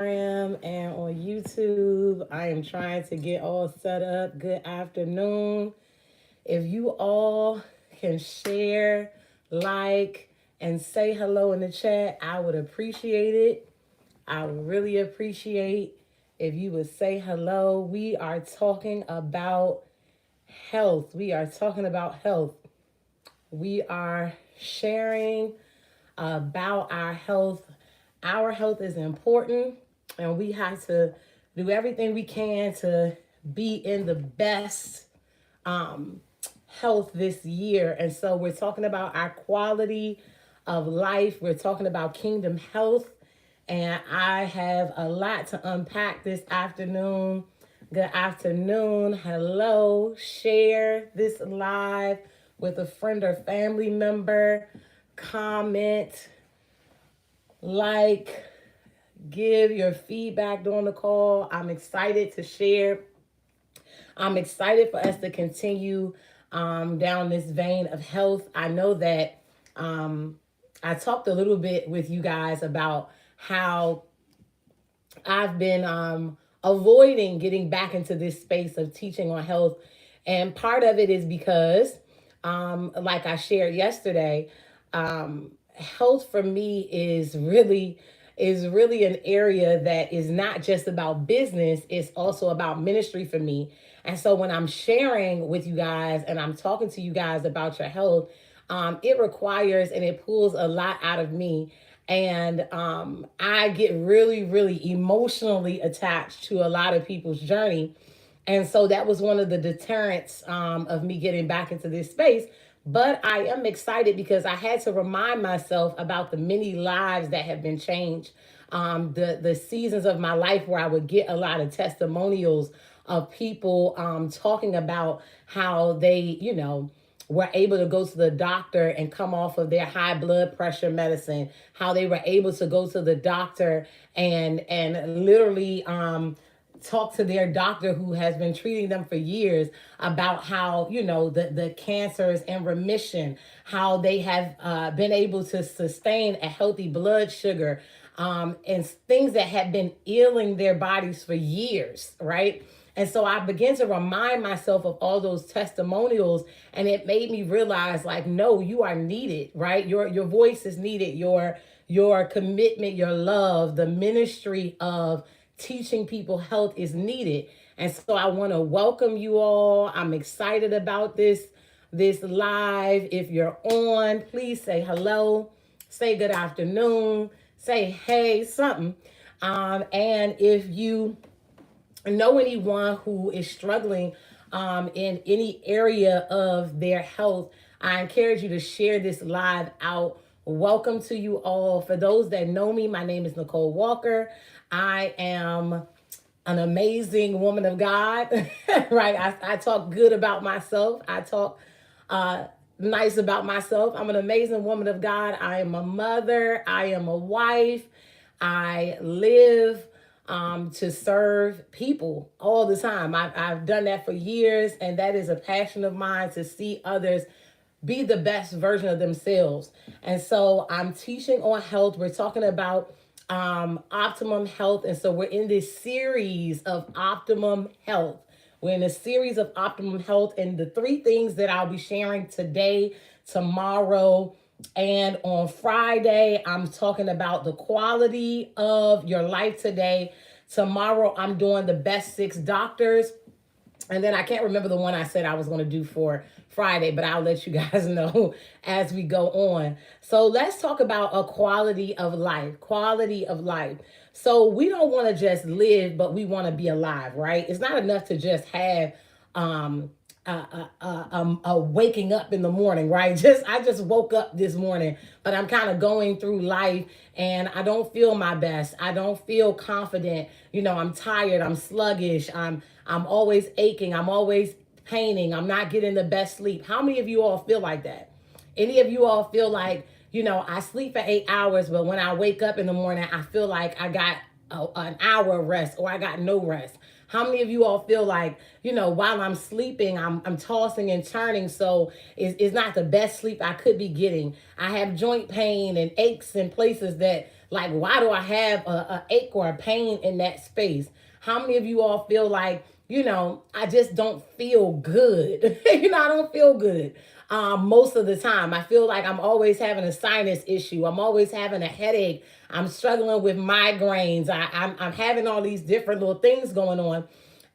Instagram and on YouTube. I am trying to get all set up. Good afternoon. If you all can share, like, and say hello in the chat, I would appreciate it. I would really appreciate if you would say hello. We are talking about health. We are talking about health. We are sharing about our health. Our health is important, and we have to do everything we can to be in the best um, health this year. And so we're talking about our quality of life. We're talking about kingdom health. And I have a lot to unpack this afternoon. Good afternoon. Hello. Share this live with a friend or family member. Comment, like, give your feedback during the call. I'm excited to share. I'm excited for us to continue down this vein of health. I know that I talked a little bit with you guys about how I've been avoiding getting back into this space of teaching on health. And part of it is because, like I shared yesterday, health for me is really an area that is not just about business, it's also about ministry for me. And so when I'm sharing with you guys and I'm talking to you guys about your health, it requires and it pulls a lot out of me. And I get really, really emotionally attached to a lot of people's journey. And so that was one of the deterrents of me getting back into this space. But I am excited because I had to remind myself about the many lives that have been changed. The seasons of my life where I would get a lot of testimonials of people talking about how they were able to go to the doctor and come off of their high blood pressure medicine, how they were able to go to the doctor and literally talk to their doctor who has been treating them for years about how the cancer is in remission, how they have been able to sustain a healthy blood sugar, and things that have been ailing their bodies for years, right? And so I began to remind myself of all those testimonials, and it made me realize, like, no, you are needed, right? Your voice is needed. Your commitment, your love, the ministry of teaching people health is needed. And so I want to welcome you all. I'm excited about this live. If you're on, please say hello, say good afternoon, say hey, something. And if you know anyone who is struggling in any area of their health, I encourage you to share this live out. Welcome to you all. For those that know me, my name is Nicole Walker. I am an amazing woman of God, right? I talk good about myself. I talk nice about myself. I'm an amazing woman of God. I am a mother. I am a wife. I live to serve people all the time. I've done that for years, and that is a passion of mine to see others be the best version of themselves. And so I'm teaching on health. We're talking about optimum health. And so we're in this series of optimum health. We're in a series of optimum health. And the three things that I'll be sharing today, tomorrow, and on Friday, I'm talking about the quality of your life today. Tomorrow, I'm doing the best 6 doctors. And then I can't remember the one I said I was going to do for Friday, but I'll let you guys know as we go on. So let's talk about a quality of life. Quality of life. So we don't want to just live, but we want to be alive, right? It's not enough to just have um, a waking up in the morning, right? I just woke up this morning, but I'm kind of going through life and I don't feel my best. I don't feel confident. I'm tired. I'm sluggish. I'm always aching. I'm always paining. I'm not getting the best sleep. How many of you all feel like that? Any of you all feel like, I sleep for 8 hours, but when I wake up in the morning, I feel like I got an hour of rest or I got no rest? How many of you all feel like, while I'm sleeping, I'm tossing and turning, so it's not the best sleep I could be getting? I have joint pain and aches in places that Like, why do I have a ache or a pain in that space? How many of you all feel like, I just don't feel good? I don't feel good. Most of the time, I feel like I'm always having a sinus issue. I'm always having a headache. I'm struggling with migraines. I'm having all these different little things going on.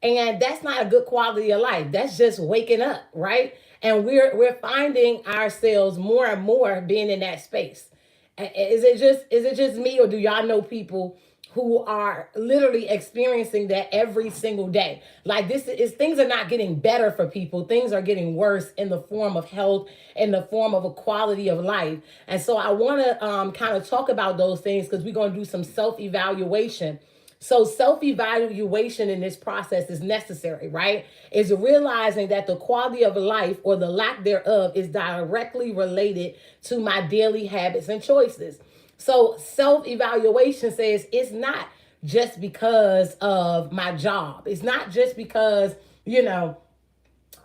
And that's not a good quality of life. That's just waking up, right? And we're finding ourselves more and more being in that space. Is it just me, or do y'all know people who are literally experiencing that every single day? Like, this is, things are not getting better for people. Things are getting worse in the form of health, in the form of a quality of life. And so I want to kind of talk about those things, because we're going to do some self-evaluation. So self-evaluation in this process is necessary, right? Is realizing that the quality of life, or the lack thereof, is directly related to my daily habits and choices. So self-evaluation says it's not just because of my job. It's not just because,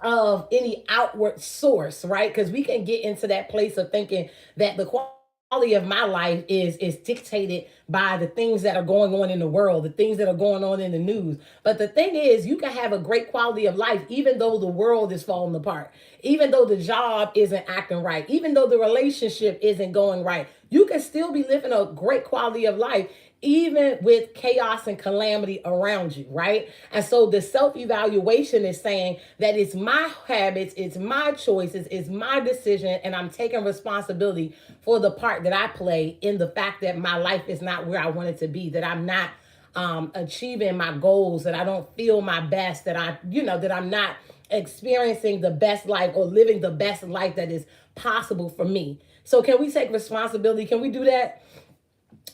of any outward source, right? Because we can get into that place of thinking that the quality of my life is dictated by the things that are going on in the world, the things that are going on in the news. But the thing is, you can have a great quality of life even though the world is falling apart, even though the job isn't acting right, even though the relationship isn't going right. You can still be living a great quality of life even with chaos and calamity around you, right? And so the self-evaluation is saying that it's my habits, it's my choices, it's my decision, and I'm taking responsibility for the part that I play in the fact that my life is not where I want it to be, that I'm not achieving my goals, that I don't feel my best, that I'm not experiencing the best life or living the best life that is possible for me. So can we take responsibility? Can we do that?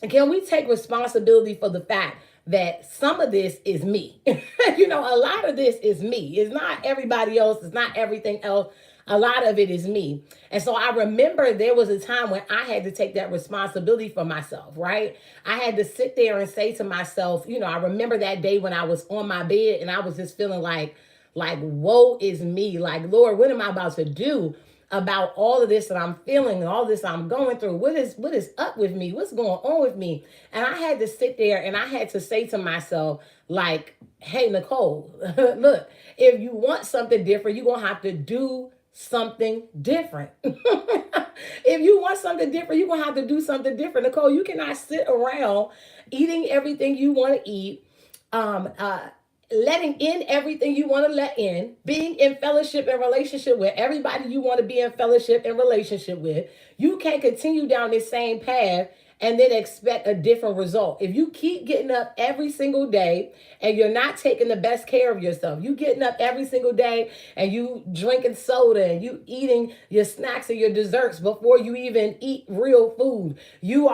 Can we take responsibility for the fact that some of this is me? A lot of this is me. It's not everybody else. It's not everything else. A lot of it is me. And so I remember there was a time when I had to take that responsibility for myself, right? I had to sit there and say to myself, I remember that day when I was on my bed and I was just feeling like, woe is me. Like, Lord, what am I about to do about all of this that I'm feeling and all this I'm going through? What is up with me? What's going on with me? And I had to sit there and I had to say to myself, like, hey, Nicole, look, if you want something different, you're going to have to do something different. If you want something different, you're going to have to do something different. Nicole, you cannot sit around eating everything you want to eat, um, uh, letting in everything you want to let in, being in fellowship and relationship with everybody you want to be in fellowship and relationship with. You can't continue down this same path and then expect a different result. If you keep getting up every single day and you're not taking the best care of yourself, you getting up every single day and you drinking soda and you eating your snacks and your desserts before you even eat real food. You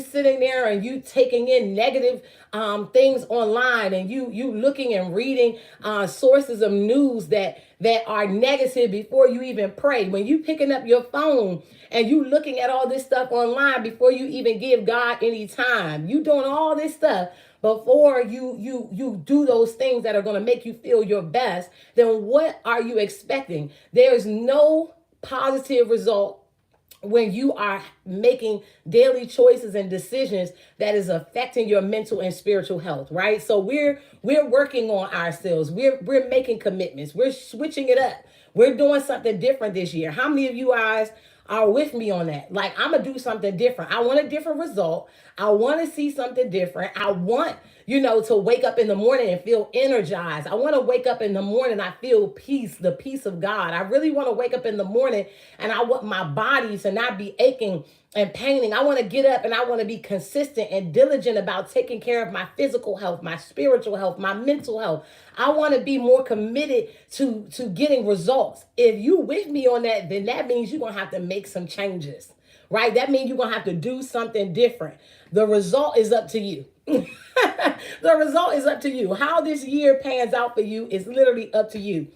sitting there and you taking in negative things online, and you looking and reading sources of news that are negative before you even pray. When you picking up your phone and you looking at all this stuff online before you even give God any time, you doing all this stuff before you do those things that are going to make you feel your best, then what are you expecting? There's no positive result when you are making daily choices and decisions that is affecting your mental and spiritual health, right? So we're working on ourselves. We're making commitments. We're switching it up. We're doing something different this year. How many of you guys are with me on that? Like, I'm gonna do something different. I want a different result. I want to see something different. I want, to wake up in the morning and feel energized. I want to wake up in the morning, I feel peace, the peace of God. I really want to wake up in the morning and I want my body to not be aching and paining. I want to get up and I want to be consistent and diligent about taking care of my physical health, my spiritual health, my mental health. I want to be more committed to getting results. If you with me on that, then that means you're going to have to make some changes, right? That means you're going to have to do something different. The result is up to you. The result is up to you. How this year pans out for you is literally up to you.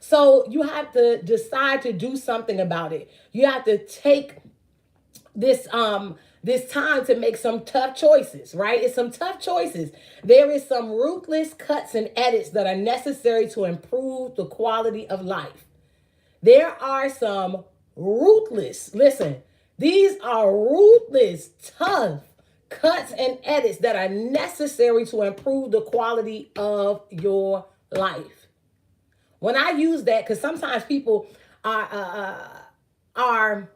So you have to decide to do something about it. You have to take this time to make some tough choices, right? It's some tough choices. There is some ruthless cuts and edits that are necessary to improve the quality of life. There are some ruthless, listen, these are ruthless, tough cuts and edits that are necessary to improve the quality of your life. When I use that, because sometimes people are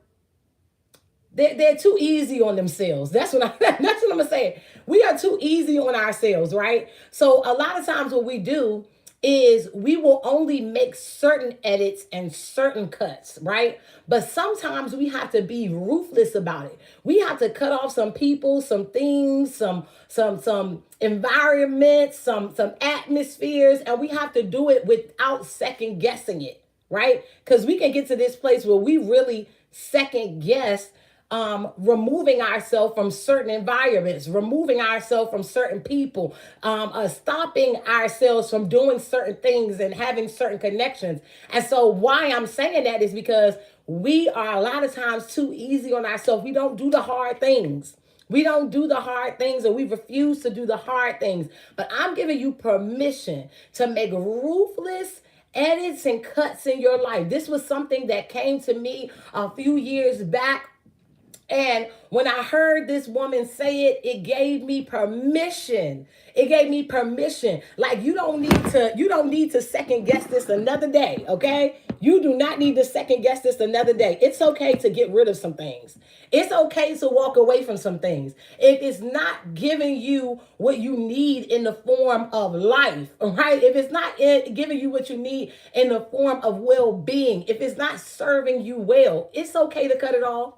they're too easy on themselves. That's what that's what I'm gonna say. We are too easy on ourselves, right? So a lot of times what we do is we will only make certain edits and certain cuts, right? But sometimes we have to be ruthless about it. We have to cut off some people, some things, some environments, some atmospheres, and we have to do it without second guessing it, right? Because we can get to this place where we really second guess removing ourselves from certain environments, removing ourselves from certain people, stopping ourselves from doing certain things and having certain connections. And so why I'm saying that is because we are a lot of times too easy on ourselves. We don't do the hard things. We don't do the hard things, or we refuse to do the hard things. But I'm giving you permission to make ruthless edits and cuts in your life. This was something that came to me a few years back, and when I heard this woman say it, it gave me permission. It gave me permission. Like you don't need to second guess this another day, okay? You do not need to second guess this another day. It's okay to get rid of some things. It's okay to walk away from some things. If it's not giving you what you need in the form of life, right? If it's not giving you what you need in the form of well-being, if it's not serving you well, it's okay to cut it off.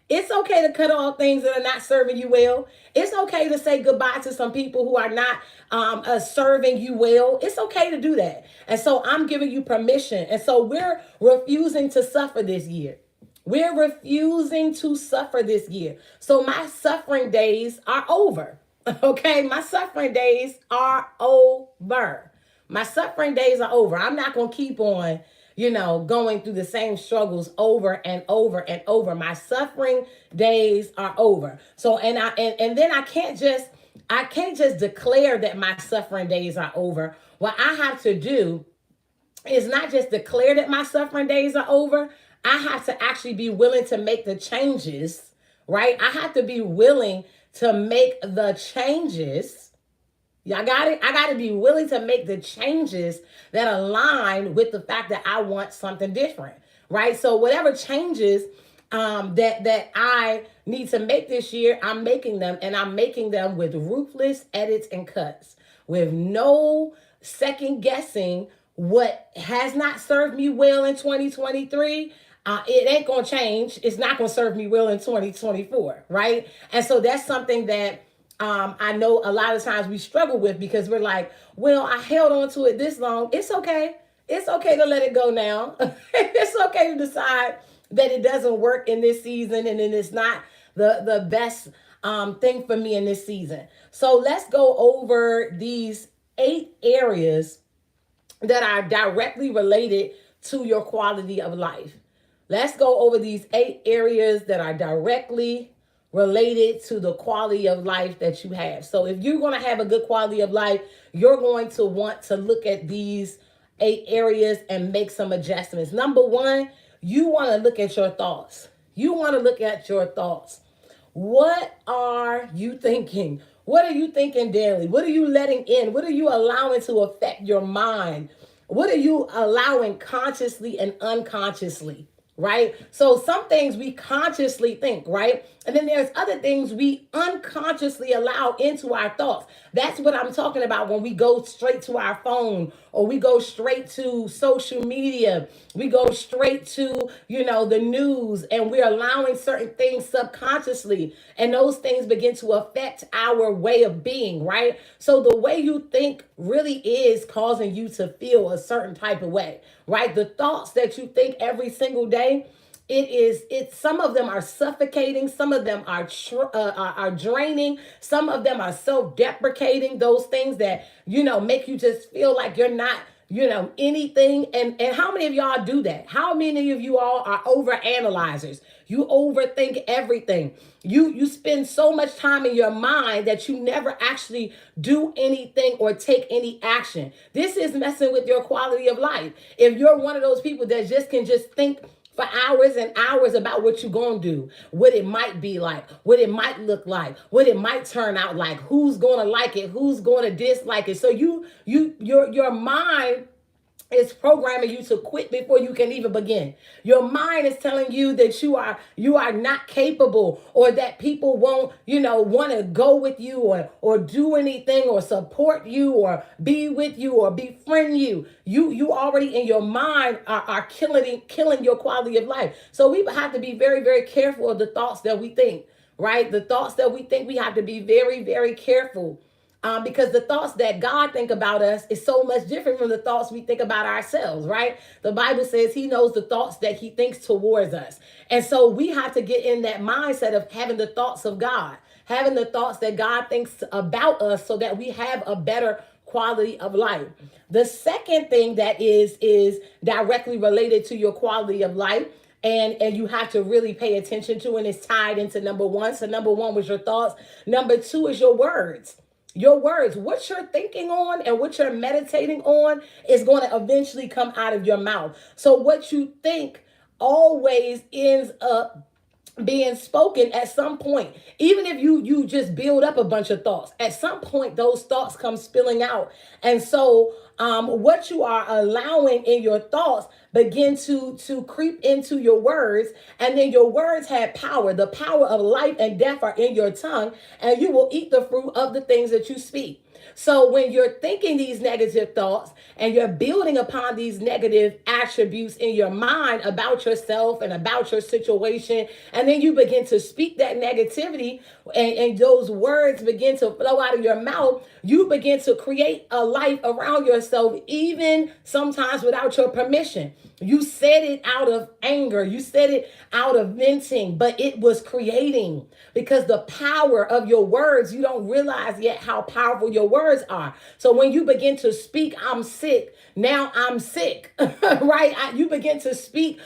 It's okay to cut off things that are not serving you well. It's okay to say goodbye to some people who are not serving you well. It's okay to do that. And so I'm giving you permission. And so we're refusing to suffer this year. We're refusing to suffer this year. So my suffering days are over. Okay, my suffering days are over. My suffering days are over. I'm not going to keep on going through the same struggles over and over and over. My suffering days are over. So, and then I can't just declare that my suffering days are over. What I have to do is not just declare that my suffering days are over. I have to actually be willing to make the changes, right? I have to be willing to make the changes. Y'all got it? I got to be willing to make the changes that align with the fact that I want something different, right? So whatever changes that I need to make this year, I'm making them, and I'm making them with ruthless edits and cuts, with no second guessing what has not served me well in 2023. It ain't going to change. It's not going to serve me well in 2024, right? And so that's something that I know a lot of times we struggle with, because we're like, well, I held on to it this long. It's okay. It's okay to let it go now. It's okay to decide that it doesn't work in this season, and then it's not the best thing for me in this season. So let's go over these 8 areas that are directly related to your quality of life. Let's go over these 8 areas that are directly related to the quality of life that you have. So if you're going to have a good quality of life, you're going to want to look at these 8 areas and make some adjustments. Number 1, you want to look at your thoughts. You want to look at your thoughts. What are you thinking? What are you thinking daily? What are you letting in? What are you allowing to affect your mind? What are you allowing consciously and unconsciously? Right? So some things we consciously think, right? And then there's other things we unconsciously allow into our thoughts. That's what I'm talking about when we go straight to our phone, or we go straight to social media. We go straight to, the news, and we're allowing certain things subconsciously. And those things begin to affect our way of being, right? So the way you think really is causing you to feel a certain type of way, right? The thoughts that you think every single day, it's some of them are suffocating, some of them are draining, some of them are self-deprecating, those things that make you just feel like you're not anything. And how many of y'all do that? How many of you all are over analyzers? You overthink everything. You spend so much time in your mind that you never actually do anything or take any action. This is messing with your quality of life. If you're one of those people that can just think for hours and hours about what you're going to do, what it might be like, what it might look like, what it might turn out like, who's going to like it, who's going to dislike it. So your mind is programming you to quit before you can even begin. Your mind is telling you that you are not capable, or that people won't, want to go with you, or do anything, or support you, or be with you, or befriend you. You already in your mind are killing your quality of life. So we have to be very, very careful of the thoughts that we think, right? The thoughts that we think, we have to be very, very careful, because the thoughts that God think about us is so much different from the thoughts we think about ourselves, right? The Bible says he knows the thoughts that he thinks towards us. And so we have to get in that mindset of having the thoughts of God, having the thoughts that God thinks about us, so that we have a better quality of life. The second thing that is directly related to your quality of life, and you have to really pay attention to, and it's tied into number one. So number one was your thoughts. Number two is your words. Your words, what you're thinking on and what you're meditating on, is going to eventually come out of your mouth. So what you think always ends up being spoken at some point. Even if you just build up a bunch of thoughts, at some point those thoughts come spilling out. And so what you are allowing in your thoughts begin to creep into your words, and then your words have power. The power of life and death are in your tongue, and you will eat the fruit of the things that you speak. So when you're thinking these negative thoughts and you're building upon these negative attributes in your mind about yourself and about your situation, and then you begin to speak that negativity, and those words begin to flow out of your mouth, you begin to create a life around yourself, even sometimes without your permission. You said it out of anger. You said it out of venting, but it was creating, because the power of your words, you don't realize yet how powerful your words are. So when you begin to speak, I'm sick, now I'm sick, right? You begin to speak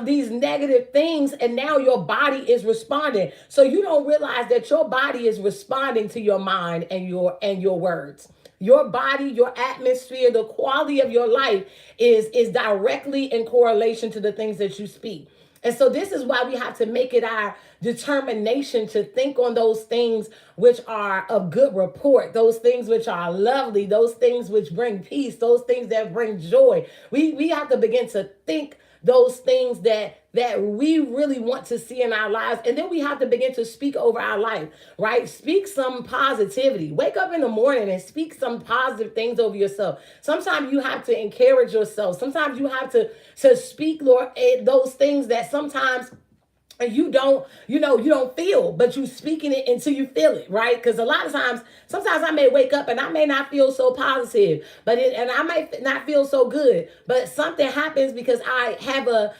these negative things, and now your body is responding. So you don't realize that your body is responding to your mind and your words. Your body, your atmosphere, the quality of your life is directly in correlation to the things that you speak. And so this is why we have to make it our determination to think on those things which are of good report, those things which are lovely, those things which bring peace, those things that bring joy. We have to begin to think those things that we really want to see in our lives. And then we have to begin to speak over our life, right? Speak some positivity. Wake up in the morning and speak some positive things over yourself. Sometimes you have to encourage yourself. Sometimes you have to speak, Lord, those things that sometimes you don't feel, but you speaking it until you feel it, right? Because a lot of times, sometimes I may wake up and I may not feel so positive, and I might not feel so good, but something happens because I have a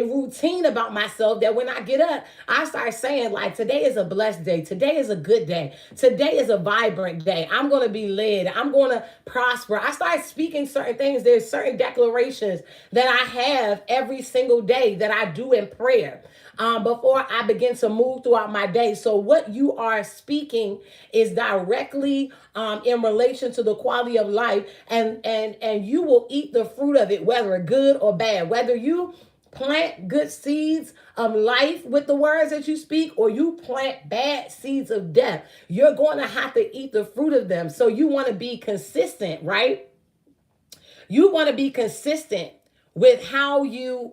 routine about myself, that when I get up, I start saying, like, today is a blessed day. Today is a good day. Today is a vibrant day. I'm going to be led. I'm going to prosper. I start speaking certain things. There's certain declarations that I have every single day that I do in prayer, before I begin to move throughout my day. So what you are speaking is directly in relation to the quality of life, and you will eat the fruit of it, whether good or bad. Whether you plant good seeds of life with the words that you speak, or you plant bad seeds of death, you're going to have to eat the fruit of them. So you want to be consistent, right? You want to be consistent with how you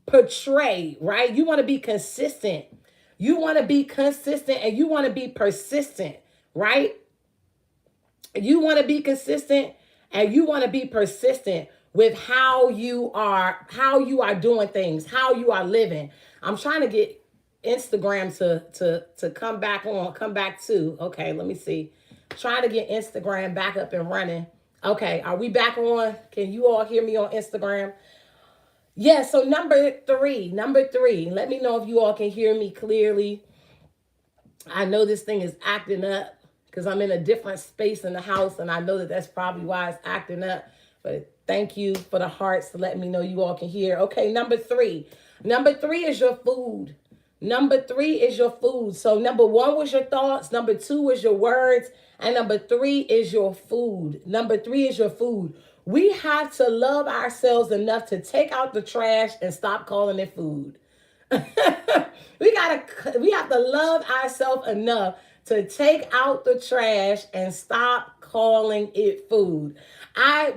portray, right? You want to be consistent. You want to be consistent, and you want to be persistent, right? You want to be consistent, and you want to be persistent with how you are doing things, how you are living. I'm trying to get Instagram to come back on, come back to. Okay, let me see. Trying to get Instagram back up and running. Okay, are we back on? Can you all hear me on Instagram? Yeah, so number three, let me know if you all can hear me clearly. I know this thing is acting up because I'm in a different space in the house, and I know that that's probably why it's acting up. But thank you for the hearts to let me know you all can hear. Okay, number three is your food. Number three is your food. So number one was your thoughts. Number two was your words. And number three is your food. Number three is your food. We have to love ourselves enough to take out the trash and stop calling it food. We have to love ourselves enough to take out the trash and stop calling it food.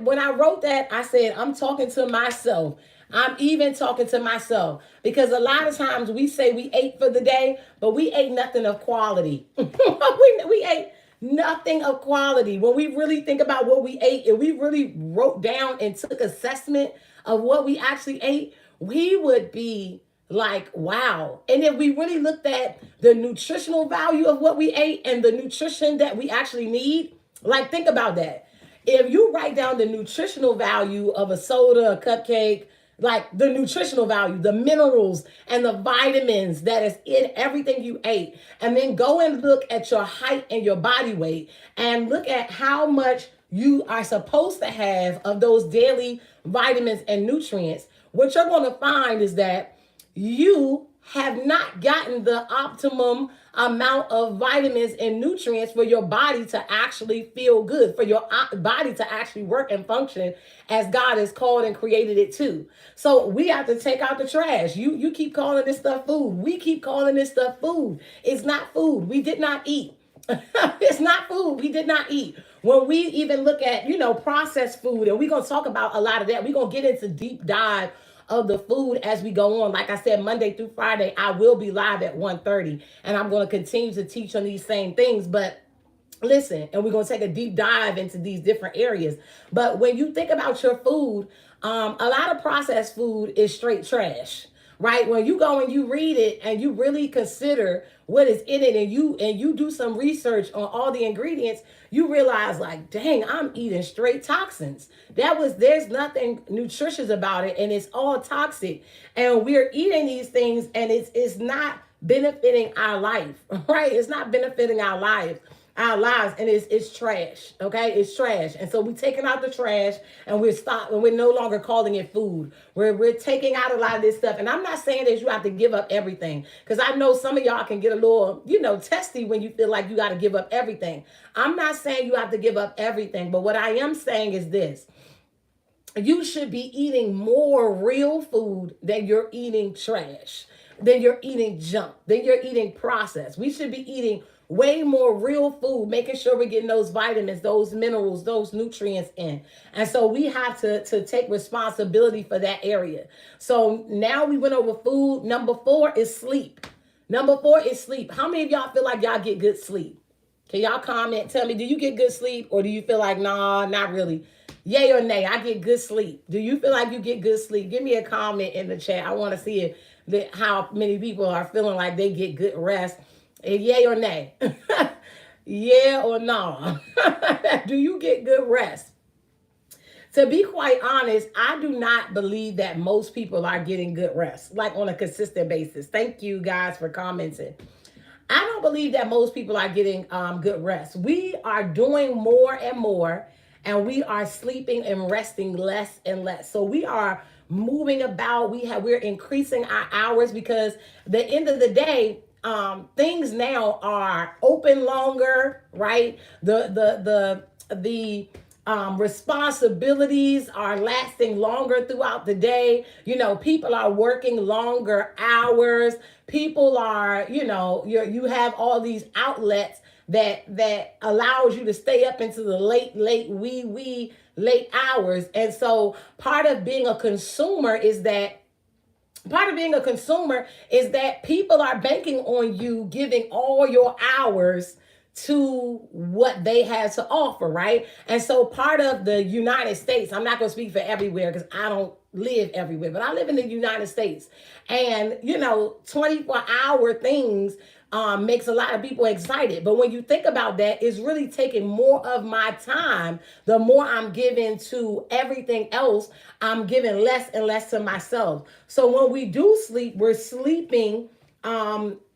When I wrote that, I said, I'm talking to myself. I'm even talking to myself because a lot of times we say we ate for the day, but we ate nothing of quality. We ate nothing of quality. When we really think about what we ate and we really wrote down and took assessment of what we actually ate, we would be like, wow. And if we really looked at the nutritional value of what we ate and the nutrition that we actually need, like, think about that. If you write down the nutritional value of a soda, a cupcake, like the nutritional value, the minerals and the vitamins that is in everything you ate, and then go and look at your height and your body weight and look at how much you are supposed to have of those daily vitamins and nutrients, what you're going to find is that you have not gotten the optimum amount of vitamins and nutrients for your body to actually feel good, for your body to actually work and function as God has called and created it to. So we have to take out the trash. You keep calling this stuff food. We keep calling this stuff food. It's not food. We did not eat. It's not food. We did not eat. When we even look at, processed food, and we're going to talk about a lot of that. We're going to get into deep dive of the food as we go on. Like I said, Monday through Friday, I will be live at 1:30, and I'm going to continue to teach on these same things. But listen, and we're going to take a deep dive into these different areas. But when you think about your food, a lot of processed food is straight trash, right? When you go and you read it and you really consider what is in it, and you do some research on all the ingredients, you realize, like, dang, I'm eating straight toxins. There's nothing nutritious about it, and it's all toxic. And we're eating these things, and it's not benefiting our life, right? It's not benefiting our lives, and it's trash. Okay, it's trash. And so we're taking out the trash, and we're no longer calling it food. We're taking out a lot of this stuff. And I'm not saying that you have to give up everything, because I know some of y'all can get a little testy when you feel like you got to give up everything. I'm not saying you have to give up everything, but what I am saying is this: you should be eating more real food than you're eating trash, than you're eating junk, than you're eating processed. We should be eating way more real food, making sure we're getting those vitamins, those minerals, those nutrients in. And so we have to take responsibility for that area. So now we went over food. Number 4 is sleep. Number 4 is sleep. How many of y'all feel like y'all get good sleep? Can y'all comment? Tell me, do you get good sleep, or do you feel like, nah, not really? Yay or nay? I get good sleep. Do you feel like you get good sleep? Give me a comment in the chat. I want to see how many people are feeling like they get good rest. Yay or nay? Yeah or no? Do you get good rest? To be quite honest, I do not believe that most people are getting good rest, like on a consistent basis. Thank you guys for commenting. I don't believe that most people are getting good rest. We are doing more and more, and we are sleeping and resting less and less. So we are moving about. We're increasing our hours, because the end of the day, things now are open longer, right? The responsibilities are lasting longer throughout the day. People are working longer hours. People are, you have all these outlets that allows you to stay up into the late hours. And so part of being a consumer is that people are banking on you giving all your hours to what they have to offer, right? And so part of the United States, I'm not going to speak for everywhere because I don't live everywhere, but I live in the United States. And, 24-hour things makes a lot of people excited. But when you think about that, it's really taking more of my time. The more I'm giving to everything else, I'm giving less and less to myself. So when we do sleep, we're sleeping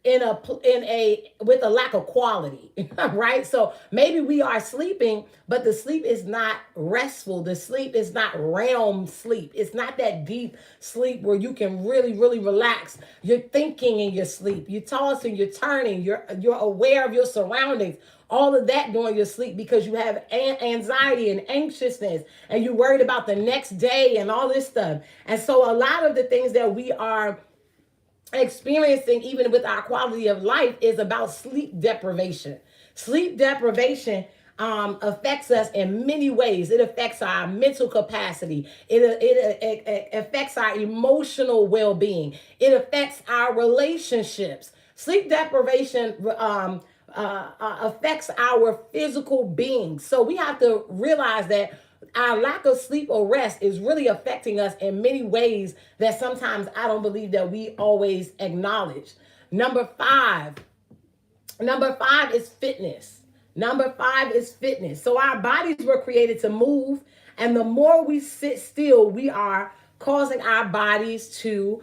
with a lack of quality, right? So maybe we are sleeping, but the sleep is not restful. The sleep is not realm sleep. It's not that deep sleep where you can really, really relax. You're thinking in your sleep. You're tossing, you're turning, you're aware of your surroundings. All of that during your sleep because you have anxiety and anxiousness and you're worried about the next day and all this stuff. And so a lot of the things that we are experiencing even with our quality of life is about sleep deprivation. Sleep deprivation affects us in many ways. It affects our mental capacity. It affects our emotional well-being. It affects our relationships. Sleep deprivation affects our physical being. So we have to realize that our lack of sleep or rest is really affecting us in many ways that sometimes I don't believe that we always acknowledge. Number five is fitness. Number five is fitness. So our bodies were created to move, and the more we sit still, we are causing our bodies to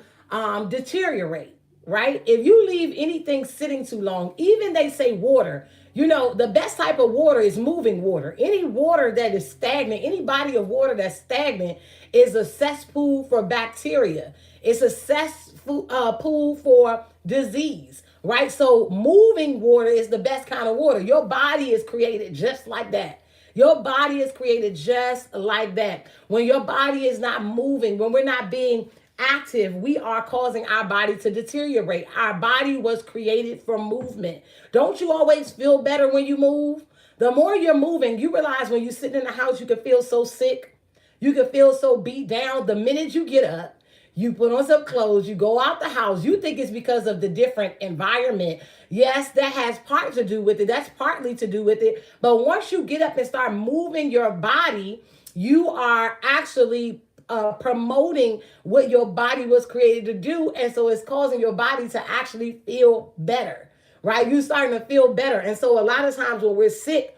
deteriorate, right? If you leave anything sitting too long, even they say water, the best type of water is moving water. Any water that is stagnant, any body of water that's stagnant is a cesspool for bacteria. It's a cesspool for disease, right? So moving water is the best kind of water. Your body is created just like that. Your body is created just like that. When your body is not moving, when we're not being active, we are causing our body to deteriorate. Our body was created for movement. Don't you always feel better when you move? The more you're moving, you realize when you're sitting in the house, you can feel so sick. You can feel so beat down. The minute you get up, you put on some clothes, you go out the house, you think it's because of the different environment. Yes, that has part to do with it. That's partly to do with it. But once you get up and start moving your body, you are actually promoting what your body was created to do. And so it's causing your body to actually feel better, right? You're starting to feel better. And so a lot of times when we're sick,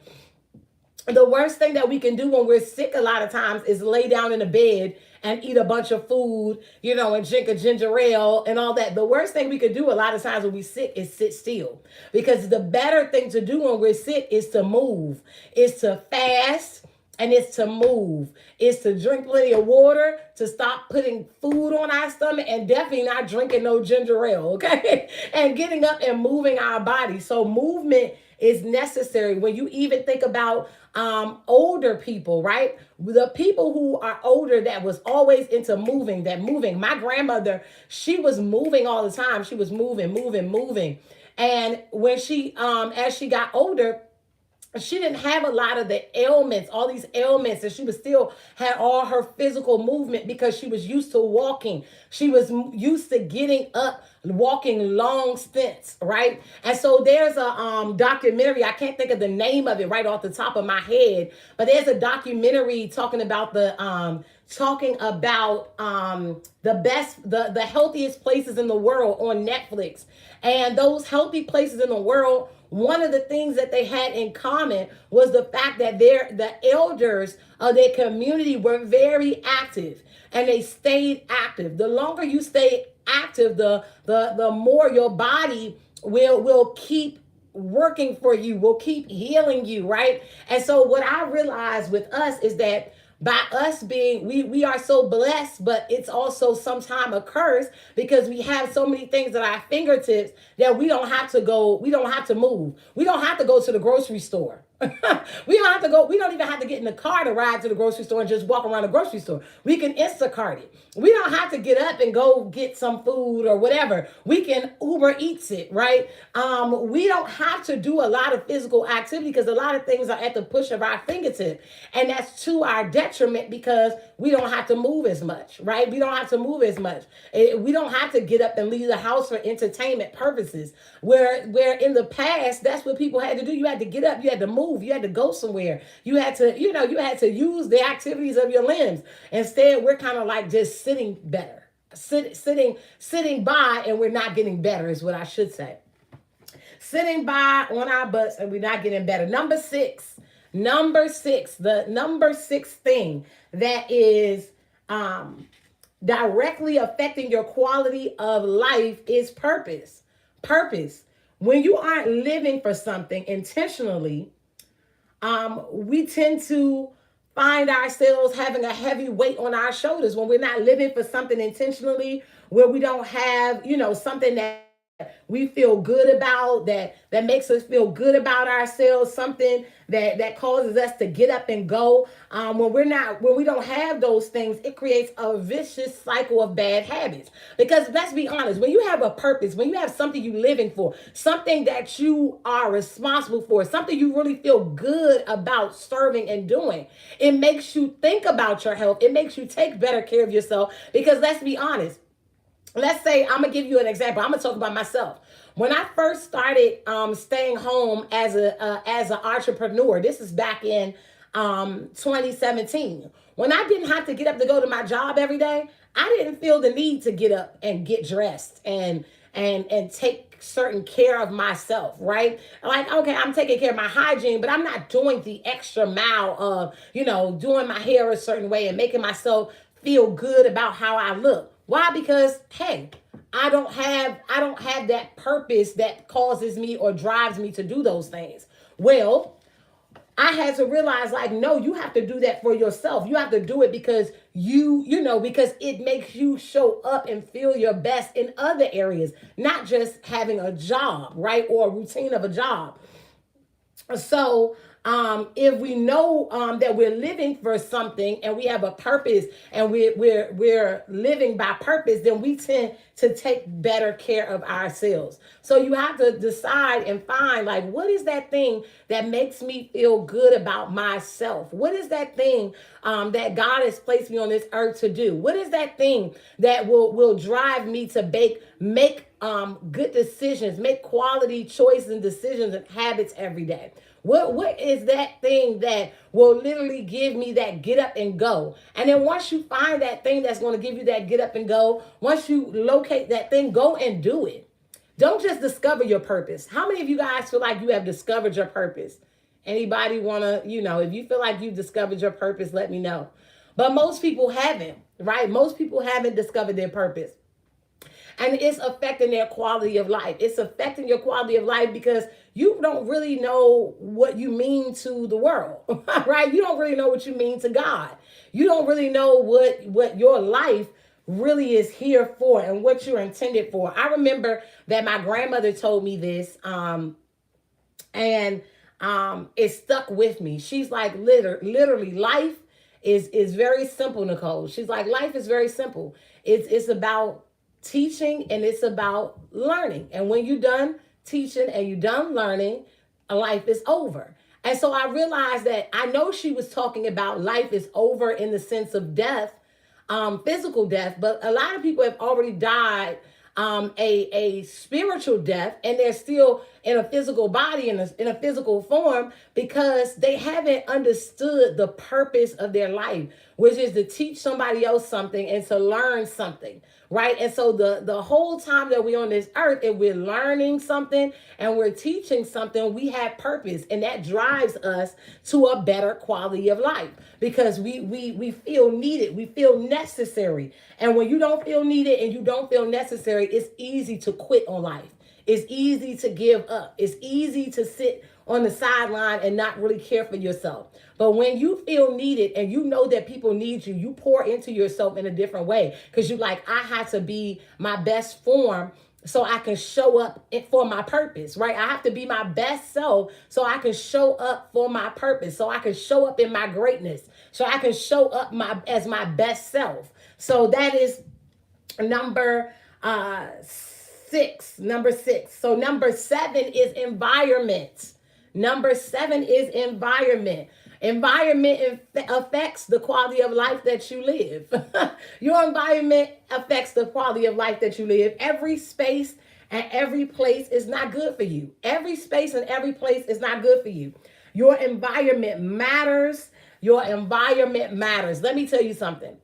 the worst thing that we can do when we're sick a lot of times is lay down in a bed and eat a bunch of food, and drink a ginger ale and all that. The worst thing we could do a lot of times when we're sick is sit still. Because the better thing to do when we're sick is to move, is to fast, and it's to move. It's to drink plenty of water, to stop putting food on our stomach, and definitely not drinking no ginger ale, okay? And getting up and moving our body. So movement is necessary. When you even think about older people, right? The people who are older that was always into moving. My grandmother, she was moving all the time. She was moving. And when as she got older, she didn't have a lot of the ailments, all these ailments, and she was still had all her physical movement because she was used to walking. She was used to getting up, walking long stints, right? And so there's a documentary, I can't think of the name of it right off the top of my head, but there's a documentary talking about the the healthiest places in the world on Netflix. And those healthy places in the world, one of the things that they had in common was the fact that the elders of their community were very active and they stayed active. The longer you stay active, the more your body will keep working for you, will keep healing you, right? And so what I realized with us is that by us being, we are so blessed, but it's also sometimes a curse because we have so many things at our fingertips that we don't have to move. We don't have to go to the grocery store. We don't even have to get in the car to ride to the grocery store and just walk around the grocery store. We can Instacart it. We don't have to get up and go get some food or whatever. We can Uber Eats it, right? We don't have to do a lot of physical activity because a lot of things are at the push of our fingertip. And that's to our detriment because we don't have to move as much, right? We don't have to move as much. We don't have to get up and leave the house for entertainment purposes. Where in the past, that's what people had to do. You had to get up, you had to move, you had to go somewhere. You had to, you had to use the activities of your limbs. Instead, we're kind of like just sitting better. Sitting by and we're not getting better is what I should say. Sitting by on our butts and we're not getting better. Number six, the number six thing that is directly affecting your quality of life is purpose. Purpose. When you aren't living for something intentionally, we tend to find ourselves having a heavy weight on our shoulders when we're not living for something intentionally, where we don't have, something that we feel good about, that makes us feel good about ourselves, something that causes us to get up and go. When we don't have those things, it creates a vicious cycle of bad habits. Because let's be honest, when you have a purpose, when you have something you're living for, something that you are responsible for, something you really feel good about serving and doing, it makes you think about your health. It makes you take better care of yourself. Because let's be honest, let's say, I'm gonna give you an example. I'm gonna talk about myself. When I first started staying home as an entrepreneur, this is back in 2017. When I didn't have to get up to go to my job every day, I didn't feel the need to get up and get dressed and take certain care of myself, right? Like, okay, I'm taking care of my hygiene, but I'm not doing the extra mile of, doing my hair a certain way and making myself feel good about how I look. Why? Because, hey, I don't have that purpose that causes me or drives me to do those things. Well, I had to realize, like, no, you have to do that for yourself. You have to do it because because it makes you show up and feel your best in other areas, not just having a job, right? Or a routine of a job. So if we know that we're living for something and we have a purpose and we're living by purpose, then we tend to take better care of ourselves. So you have to decide and find, like, what is that thing that makes me feel good about myself? What is that thing that God has placed me on this earth to do? What is that thing that will drive me to make good decisions, make quality choices and decisions and habits every day? What is that thing that will literally give me that get up and go? And then once you find that thing that's going to give you that get up and go, once you locate that thing, go and do it. Don't just discover your purpose. How many of you guys feel like you have discovered your purpose? Anybody want to, if you feel like you've discovered your purpose, let me know. But most people haven't, right? Most people haven't discovered their purpose. And it's affecting their quality of life. It's affecting your quality of life because you don't really know what you mean to the world, right? You don't really know what you mean to God. You don't really know what your life really is here for and what you're intended for. I remember that my grandmother told me this, and it stuck with me. She's like, literally, life is very simple, Nicole. She's like, life is very simple. It's about teaching and it's about learning. And when you're done teaching and you're done learning, life is over. And so I realized that I know she was talking about life is over in the sense of death, physical death, but a lot of people have already died a spiritual death, and they're still in a physical body, in a physical form, because they haven't understood the purpose of their life, which is to teach somebody else something and to learn something, right? And so the whole time that we're on this earth, if we're learning something and we're teaching something, we have purpose, and that drives us to a better quality of life because we feel needed, we feel necessary. And when you don't feel needed and you don't feel necessary, it's easy to quit on life. It's easy to give up. It's easy to sit on the sideline and not really care for yourself. But when you feel needed and you know that people need you, you pour into yourself in a different way because you're like, I have to be my best form so I can show up for my purpose, right? I have to be my best self so I can show up for my purpose, so I can show up in my greatness, so I can show up as my best self. So that is number 6. Number 6. So number 7 is environment. Number 7 is environment. Environment affects the quality of life that you live. Your environment affects the quality of life that you live. Every space and every place is not good for you. Every space and every place is not good for you. Your environment matters. Your environment matters. Let me tell you something.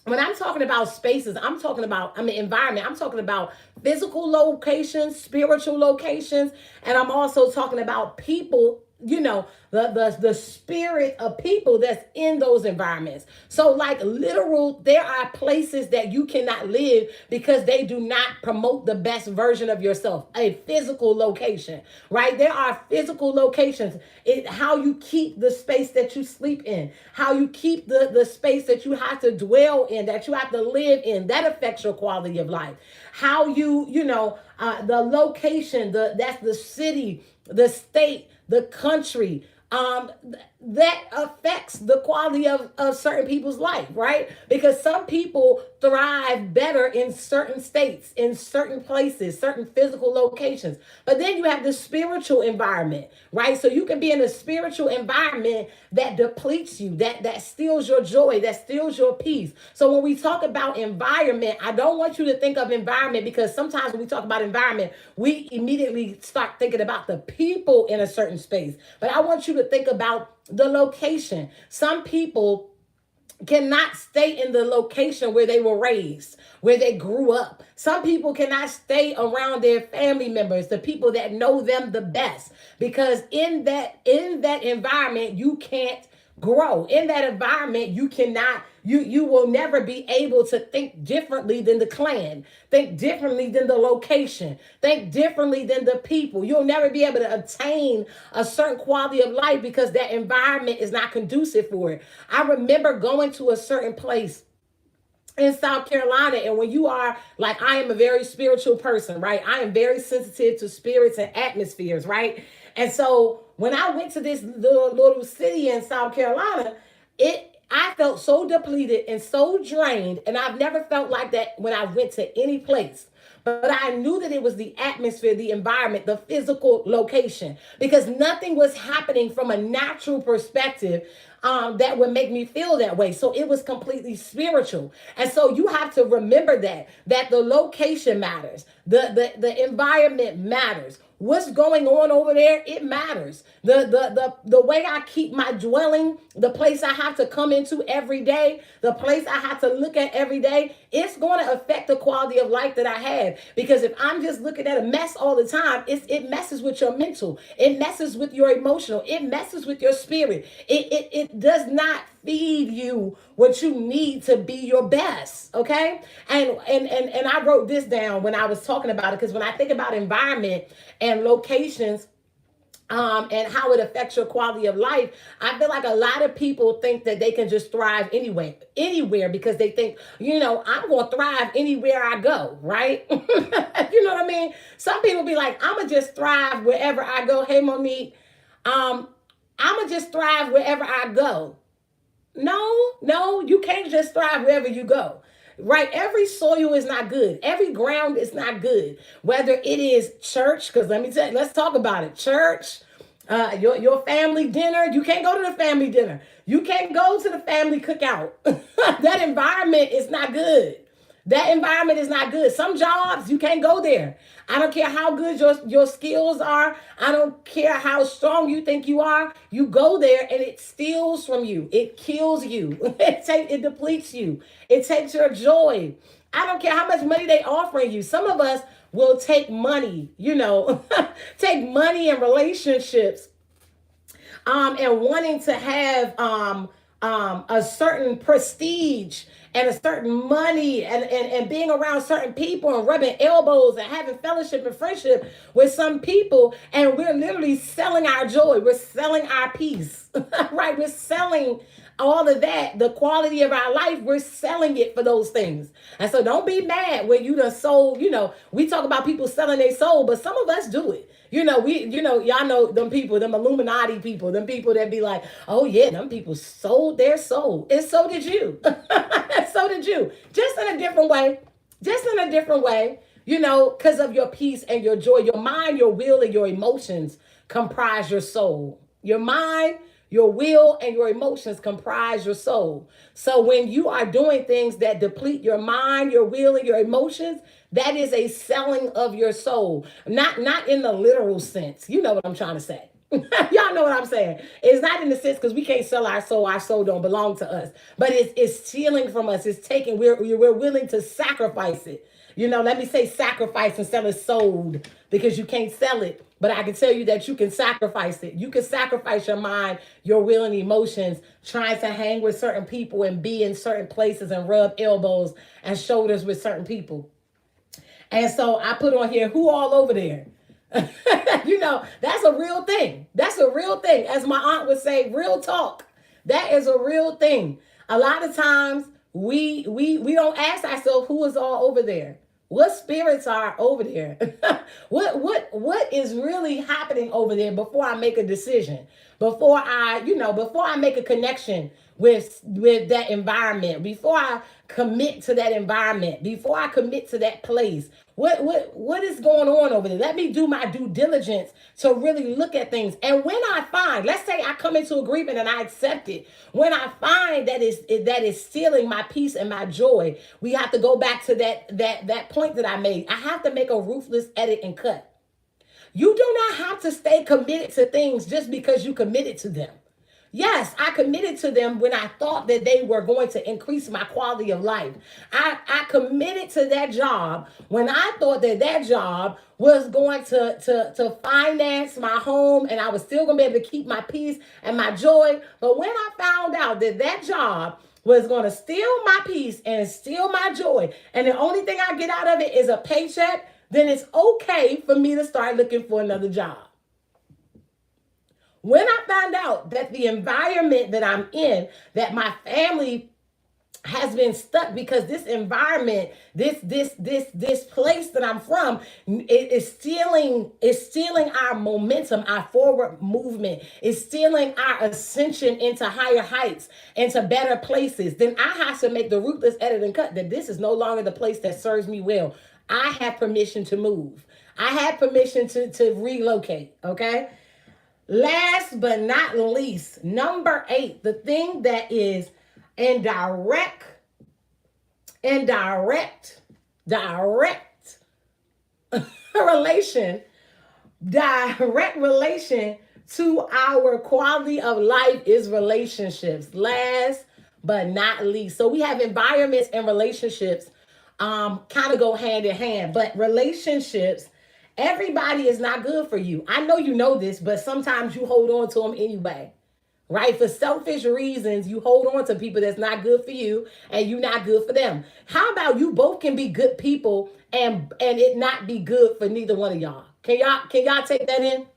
When I'm talking about spaces, environment, I'm talking about physical locations, spiritual locations, and I'm also talking about people the spirit of people that's in those environments. So like literal, there are places that you cannot live because they do not promote the best version of yourself. A physical location, right? There are physical locations. How you keep the space that you sleep in, how you keep the space that you have to dwell in, that you have to live in, that affects your quality of life. How the location, that's the city, the state, the country, that affects the quality of certain people's life, right? Because some people thrive better in certain states, in certain places, certain physical locations. But then you have the spiritual environment, right? So you can be in a spiritual environment that depletes you, that steals your joy, that steals your peace. So when we talk about environment, I don't want you to think of environment, because sometimes when we talk about environment, we immediately start thinking about the people in a certain space. But I want you to think about the location. Some people cannot stay in the location where they were raised, where they grew up. Some people cannot stay around their family members, the people that know them the best, because in that environment you can't grow. In that environment you cannot, you will never be able to think differently than the clan, think differently than the location, think differently than the people. You'll never be able to attain a certain quality of life because that environment is not conducive for it. I remember going to a certain place in South Carolina, and when you are like, I am a very spiritual person, right? I am very sensitive to spirits and atmospheres, right? And so when I went to this little city in South Carolina, I felt so depleted and so drained, and I've never felt like that when I went to any place. But I knew that it was the atmosphere, the environment, the physical location, because nothing was happening from a natural perspective that would make me feel that way. So it was completely spiritual. And so you have to remember that the location matters, the environment matters. What's going on over there, it matters. The way I keep my dwelling, the place I have to come into every day, the place I have to look at every day, it's going to affect the quality of life that I have. Because if I'm just looking at a mess all the time, it messes with your mental, it messes with your emotional, it messes with your spirit. It does not feed you what you need to be your best. Okay. And I wrote this down when I was talking about it, because when I think about environment and locations, and how it affects your quality of life, I feel like a lot of people think that they can just thrive anywhere, because they think, I'm going to thrive anywhere I go, right? You know what I mean? Some people be like, I'm going to just thrive wherever I go. Hey, Monique, I'm going to just thrive wherever I go. No, you can't just thrive wherever you go. Right? Every soil is not good. Every ground is not good. Whether it is church, because let's talk about it. Church, your family dinner, you can't go to the family dinner. You can't go to the family cookout. That environment is not good. That environment is not good. Some jobs, you can't go there. I don't care how good your skills are. I don't care how strong you think you are. You go there and it steals from you. It kills you. It depletes you. It takes your joy. I don't care how much money they offering you. Some of us will take money, take money and relationships, and wanting to have a certain prestige and a certain money, and being around certain people and rubbing elbows and having fellowship and friendship with some people, and we're literally selling our joy. We're selling our peace, right? We're selling all of that, the quality of our life, we're selling it for those things. And so don't be mad when you done sold, we talk about people selling their soul, but some of us do it. Y'all know them people, them Illuminati people, them people that be like, oh yeah, them people sold their soul. And so did you. So did you. Just in a different way. Because of your peace and your joy. Your mind, your will, and your emotions comprise your soul. Your mind, your will, and your emotions comprise your soul. So when you are doing things that deplete your mind, your will, and your emotions, that is a selling of your soul. Not in the literal sense. You know what I'm trying to say. Y'all know what I'm saying. It's not in the sense, because we can't sell our soul. Our soul don't belong to us. But it's stealing from us. It's taking. We're willing to sacrifice it. Let me say sacrifice instead of sold, because you can't sell it. But I can tell you that you can sacrifice it. You can sacrifice your mind, your will, and emotions trying to hang with certain people and be in certain places and rub elbows and shoulders with certain people. And so I put on here, who all over there? That's a real thing. That's a real thing. As my aunt would say, real talk. That is a real thing. A lot of times we don't ask ourselves who is all over there. What spirits are over there? what is really happening over there before I make a decision? Before I make a connection with that environment, before I commit to that environment, before I commit to that place. What is going on over there? Let me do my due diligence to really look at things. And when I find, let's say I come into agreement and I accept it, when I find that is stealing my peace and my joy, we have to go back to that point that I made. I have to make a ruthless edit and cut. You do not have to stay committed to things just because you committed to them. Yes, I committed to them when I thought that they were going to increase my quality of life. I committed to that job when I thought that job was going to finance my home and I was still going to be able to keep my peace and my joy. But when I found out that job was going to steal my peace and steal my joy, and the only thing I get out of it is a paycheck, then it's okay for me to start looking for another job. When I found out that the environment that I'm in, that my family has been stuck because this environment, this place that I'm from, is stealing our momentum, our forward movement, is stealing our ascension into higher heights, into better places, then I have to make the ruthless edit and cut that this is no longer the place that serves me well. I have permission to move. I have permission to relocate, okay? Last but not least, number 8, the thing that is in direct relation to our quality of life is relationships. Last but not least. So we have environments and relationships kind of go hand in hand, but relationships, everybody is not good for you. I know you know this, but sometimes you hold on to them anyway, right? For selfish reasons, you hold on to people that's not good for you and you're not good for them. How about you both can be good people and it not be good for neither one of y'all? Can y'all take that in?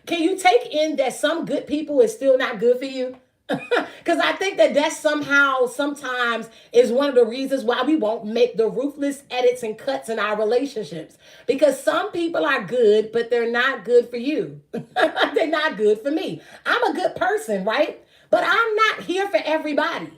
Can you take in that some good people is still not good for you? Because I think that sometimes is one of the reasons why we won't make the ruthless edits and cuts in our relationships. Because some people are good, but they're not good for you. They're not good for me. I'm a good person, right? But I'm not here for everybody.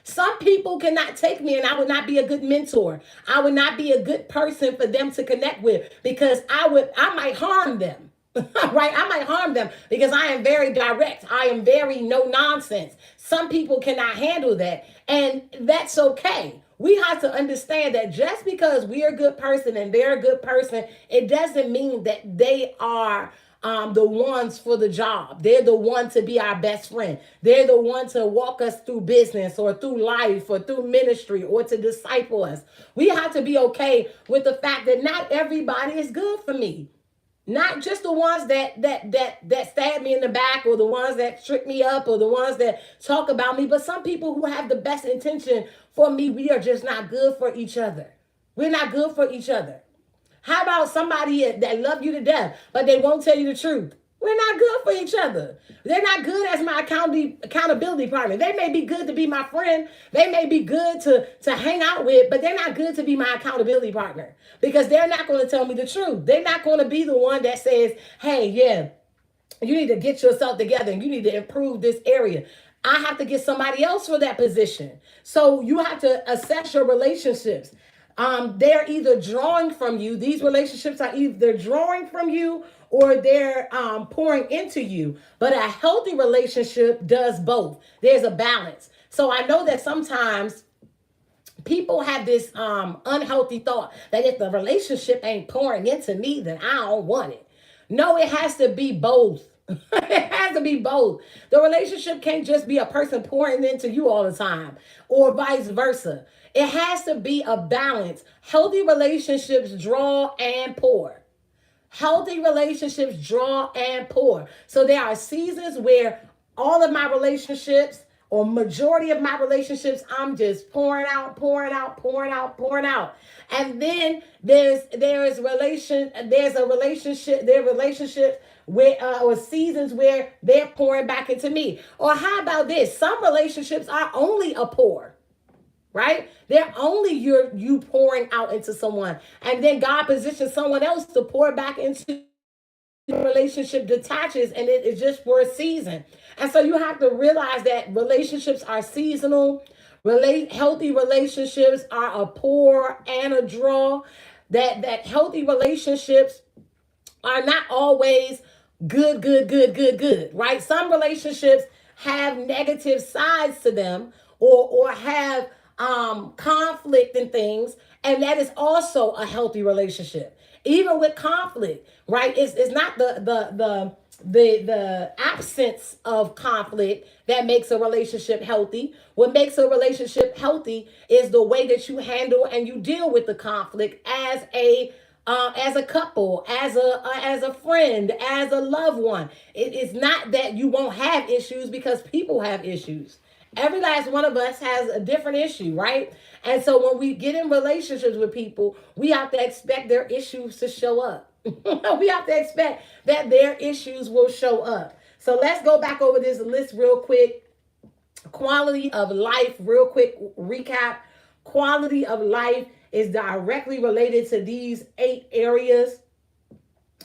Some people cannot take me and I would not be a good mentor. I would not be a good person for them to connect with because I might harm them. Right? I might harm them because I am very direct. I am very no nonsense. Some people cannot handle that. And that's okay. We have to understand that just because we're a good person and they're a good person, it doesn't mean that they are the ones for the job. They're the one to be our best friend. They're the one to walk us through business or through life or through ministry or to disciple us. We have to be okay with the fact that not everybody is good for me. Not just the ones that stab me in the back or the ones that trick me up or the ones that talk about me, but some people who have the best intention for me, we are just not good for each other. We're not good for each other. How about somebody that love you to death, but they won't tell you the truth? We're not good for each other. They're not good as my accountability partner. They may be good to be my friend. They may be good to hang out with, but they're not good to be my accountability partner because they're not going to tell me the truth. They're not going to be the one that says, hey, yeah, you need to get yourself together and you need to improve this area. I have to get somebody else for that position. So you have to assess your relationships. They're either drawing from you. These relationships are either drawing from you or they're pouring into you. But a healthy relationship does both. There's a balance. So I know that sometimes people have this unhealthy thought that if the relationship ain't pouring into me, then I don't want it. No, it has to be both. It has to be both. The relationship can't just be a person pouring into you all the time or vice versa. It has to be a balance. Healthy relationships draw and pour. Healthy relationships draw and pour. So there are seasons where all of my relationships or majority of my relationships, I'm just pouring out, pouring out, pouring out, pouring out. And then there's a relationship, there are relationships where or seasons where they're pouring back into me. Or how about this? Some relationships are only a pour, right? They're only you pouring out into someone, and then God positions someone else to pour back into. The relationship detaches, and it is just for a season. And so you have to realize that relationships are seasonal. Healthy relationships are a pour and a draw. That healthy relationships are not always good, right? Some relationships have negative sides to them, or have conflict and things, and that is also a healthy relationship. Even with conflict, right? It's not the absence of conflict that makes a relationship healthy. What makes a relationship healthy is the way that you handle and you deal with the conflict as a couple, as a friend, as a loved one. It is not that you won't have issues, because people have issues. Every last one of us has a different issue, right? And so when we get in relationships with people, we have to expect their issues to show up. We have to expect that their issues will show up. So let's go back over this list real quick. Quality of life, real quick recap. Quality of life is directly related to these 8 areas.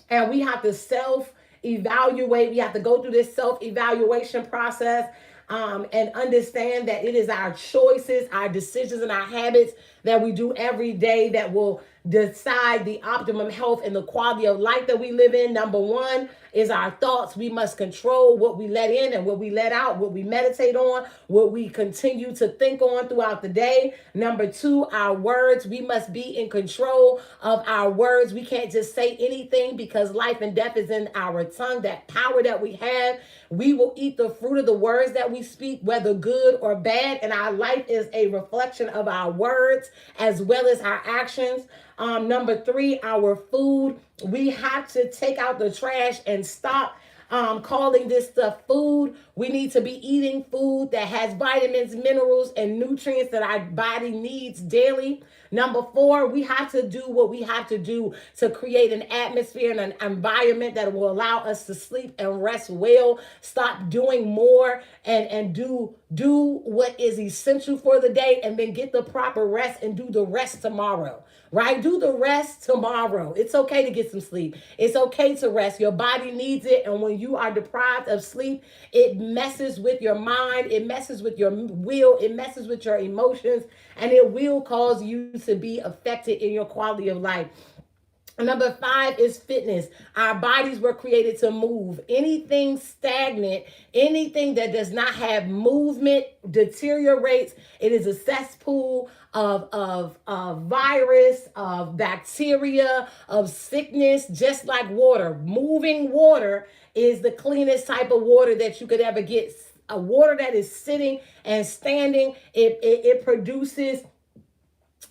And we have to self evaluate. We have to go through this self evaluation process, and understand that it is our choices, our decisions, and our habits that we do every day that will decide the optimum health and the quality of life that we live in. Number 1 is our thoughts. We must control what we let in and what we let out, what we meditate on, what we continue to think on throughout the day. Number 2, our words. We must be in control of our words. We can't just say anything, because life and death is in our tongue, that power that we have. We will eat the fruit of the words that we speak, whether good or bad, and our life is a reflection of our words as well as our actions. Number 3, our food. We have to take out the trash and stop calling this stuff food. We need to be eating food that has vitamins, minerals, and nutrients that our body needs daily. Number 4, we have to do what we have to do to create an atmosphere and an environment that will allow us to sleep and rest well. Stop doing more and do what is essential for the day, and then get the proper rest and do the rest tomorrow. Right? Do the rest tomorrow. It's okay to get some sleep. It's okay to rest. Your body needs it. And when you are deprived of sleep, it messes with your mind. It messes with your will. It messes with your emotions. And it will cause you to be affected in your quality of life. Number 5 is fitness. Our bodies were created to move. Anything stagnant, anything that does not have movement deteriorates. It is a cesspool of virus, of bacteria, of sickness, just like water. Moving water is the cleanest type of water that you could ever get. A water that is sitting and standing, it produces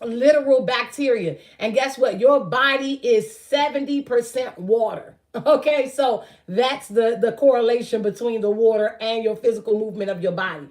literal bacteria. And guess what? Your body is 70% water. Okay, so that's the correlation between the water and your physical movement of your body.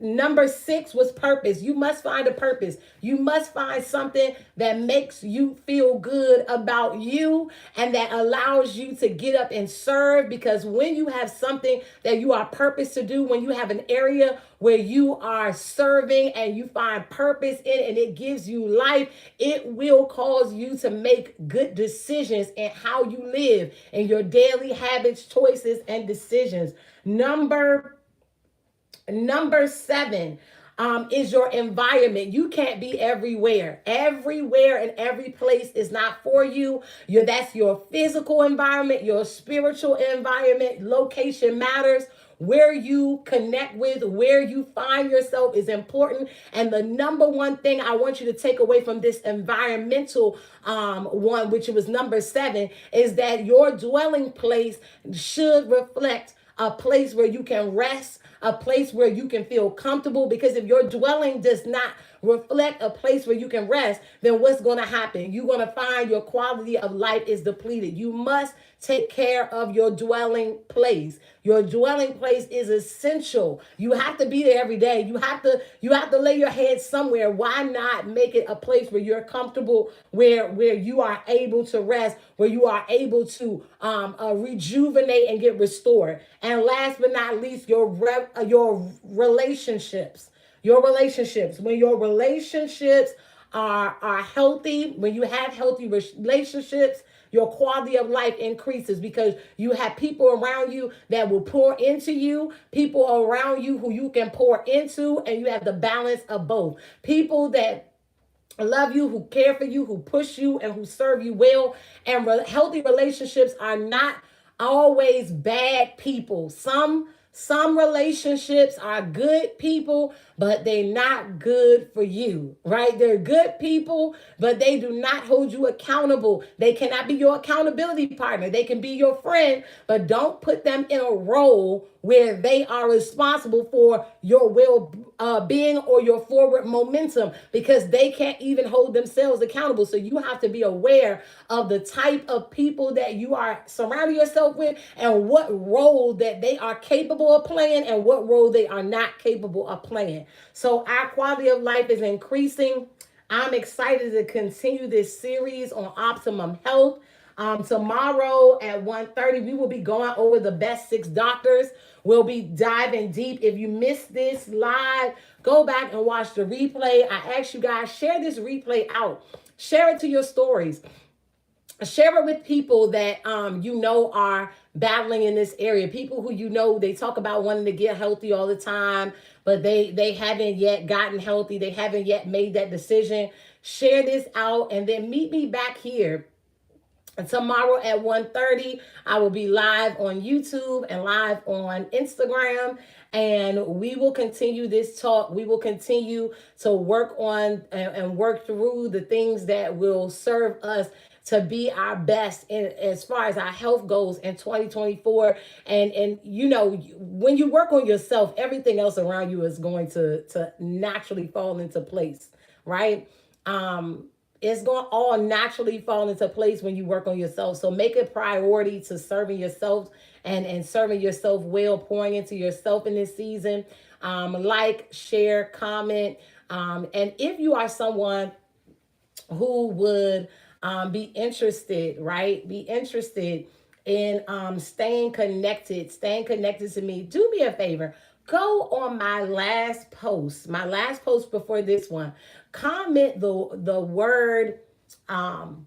Number 6 was purpose. You must find a purpose. You must find something that makes you feel good about you and that allows you to get up and serve. Because when you have something that you are purposed to do, when you have an area where you are serving and you find purpose in it and it gives you life, it will cause you to make good decisions in how you live and your daily habits, choices, and decisions. Number 7 is your environment. You can't be everywhere. Everywhere and every place is not for you. That's your physical environment, your spiritual environment. Location matters. where you connect with, where you find yourself is important. And the number one thing I want you to take away from this environmental one, which was number 7, is that your dwelling place should reflect a place where you can rest, a place where you can feel comfortable. Because if your dwelling does not reflect a place where you can rest, then what's going to happen? You're going to find your quality of life is depleted. You must take care of your dwelling place. Your dwelling place is essential. You have to be there every day. You have to lay your head somewhere. Why not make it a place where you're comfortable, where you are able to rest, where you are able to rejuvenate and get restored. And last but not least, your relationships. Your relationships. When your relationships are healthy, when you have healthy relationships, your quality of life increases because you have people around you that will pour into you, people around you who you can pour into, and you have the balance of both. People that love you, who care for you, who push you, and who serve you well. And healthy relationships are not always bad people. Some relationships are good people, but they're not good for you, right? They're good people, but they do not hold you accountable. They cannot be your accountability partner. They can be your friend, but don't put them in a role where they are responsible for your well-being or your forward momentum, because they can't even hold themselves accountable. So you have to be aware of the type of people that you are surrounding yourself with and what role that they are capable of playing and what role they are not capable of playing. So our quality of life is increasing. I'm excited to continue this series on optimum health. Tomorrow at 1:30, we will be going over the best 6 doctors. We'll be diving deep. If you missed this live, go back and watch the replay. I ask you guys, share this replay out. Share it to your stories. Share it with people that you know are battling in this area. People who you know, they talk about wanting to get healthy all the time, but they haven't yet gotten healthy. They haven't yet made that decision. Share this out and then meet me back here tomorrow at 1:30. I will be live on YouTube and live on Instagram, and we will continue this talk. We will continue to work on and work through the things that will serve us to be our best as far as our health goes in 2024. And you know, when you work on yourself, everything else around you is going to naturally fall into place, right? It's going to all naturally fall into place when you work on yourself. So make a priority to serving yourself and serving yourself well, pouring into yourself in this season. Like, share, comment. And if you are someone who would be interested, right? Be interested in staying connected to me. Do me a favor. Go on my last post before this one. Comment the word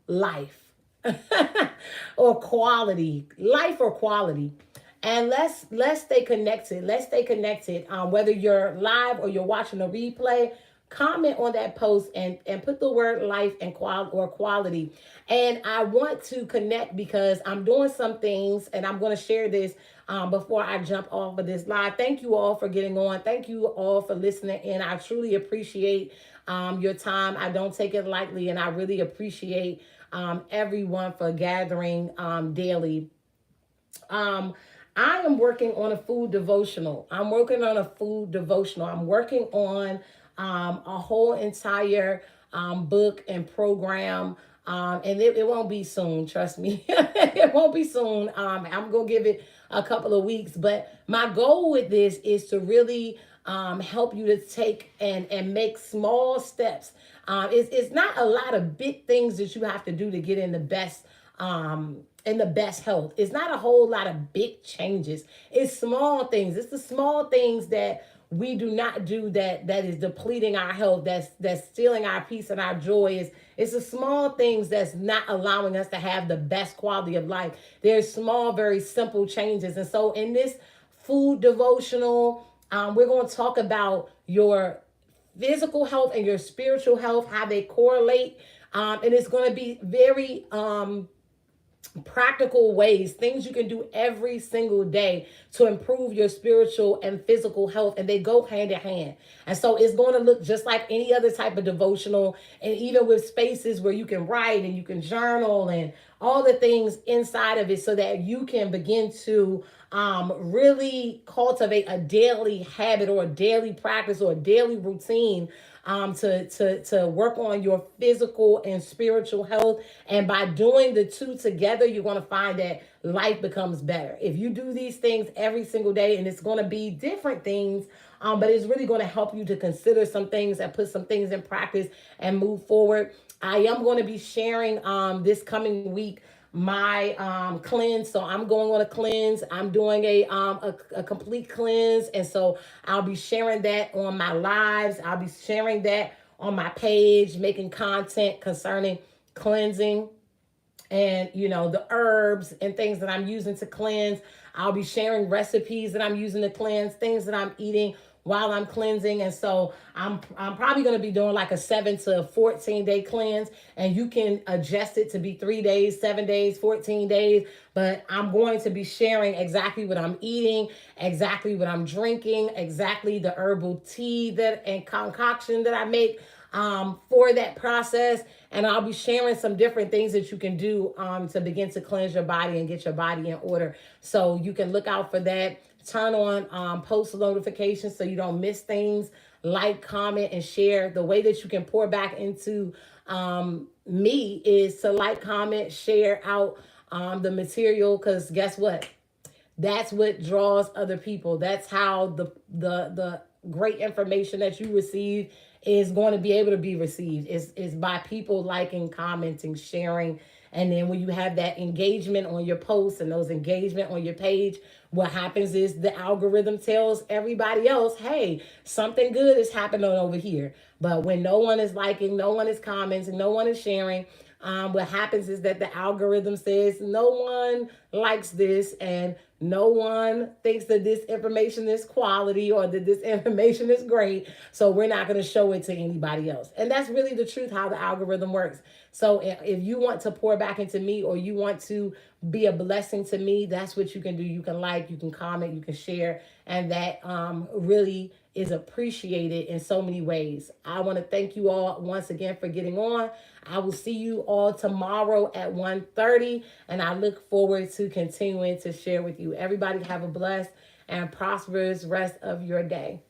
life or quality, life or quality. And let's stay connected. Let's stay connected. Whether you're live or you're watching a replay, comment on that post and put the word life and quality. And I want to connect because I'm doing some things, and I'm going to share this before I jump off of this live. Thank you all for getting on. Thank you all for listening in. I truly appreciate your time. I don't take it lightly, and I really appreciate everyone for gathering daily. I am working on a food devotional. I'm working on a whole entire book and program. And it won't be soon, trust me. It won't be soon. I'm going to give it a couple of weeks. But my goal with this is to really help you to take and make small steps. It's not a lot of big things that you have to do to get in the best health. It's not a whole lot of big changes. It's small things. It's the small things that we do not do that is depleting our health, that's stealing our peace and our joy. It's the small things that's not allowing us to have the best quality of life. There's small, very simple changes. And so in this food devotional, we're going to talk about your physical health and your spiritual health, how they correlate. And it's going to be very practical ways, things you can do every single day to improve your spiritual and physical health, and they go hand in hand. And so it's going to look just like any other type of devotional, and even with spaces where you can write and you can journal and all the things inside of it, so that you can begin to really cultivate a daily habit or a daily practice or a daily routine, to work on your physical and spiritual health. And by doing the two together, you're going to find that life becomes better. If you do these things every single day, and it's going to be different things, but it's really going to help you to consider some things and put some things in practice and move forward. I am going to be sharing this coming week my cleanse. So I'm going on a cleanse. I'm doing a complete cleanse, and so I'll be sharing that on my lives. I'll be sharing that on my page, making content concerning cleansing, and the herbs and things that I'm using to cleanse. I'll be sharing recipes that I'm using to cleanse, things that I'm eating while I'm cleansing. And so I'm probably going to be doing like a 7 to 14 day cleanse, and you can adjust it to be 3 days, 7 days, 14 days. But I'm going to be sharing exactly what I'm eating, exactly what I'm drinking, exactly the herbal tea that and concoction that I make for that process. And I'll be sharing some different things that you can do to begin to cleanse your body and get your body in order. So you can look out for that. Turn on post notifications so you don't miss things. Like, comment, and share. The way that you can pour back into me is to like, comment, share out the material, because guess what? That's what draws other people. That's how the great information that you receive is going to be able to be received, is by people liking, commenting, sharing. And then when you have that engagement on your posts and those engagement on your page, what happens is the algorithm tells everybody else, hey, something good is happening over here. But when no one is liking, no one is commenting, no one is sharing, what happens is that the algorithm says no one likes this, and no one thinks that this information is quality or that this information is great. So we're not going to show it to anybody else. And that's really the truth, how the algorithm works. So if you want to pour back into me, or you want to be a blessing to me, that's what you can do. You can like, you can comment, you can share. And that really is appreciated in so many ways. I want to thank you all once again for getting on. I will see you all tomorrow at 1:30, and I look forward to continuing to share with you. Everybody have a blessed and prosperous rest of your day.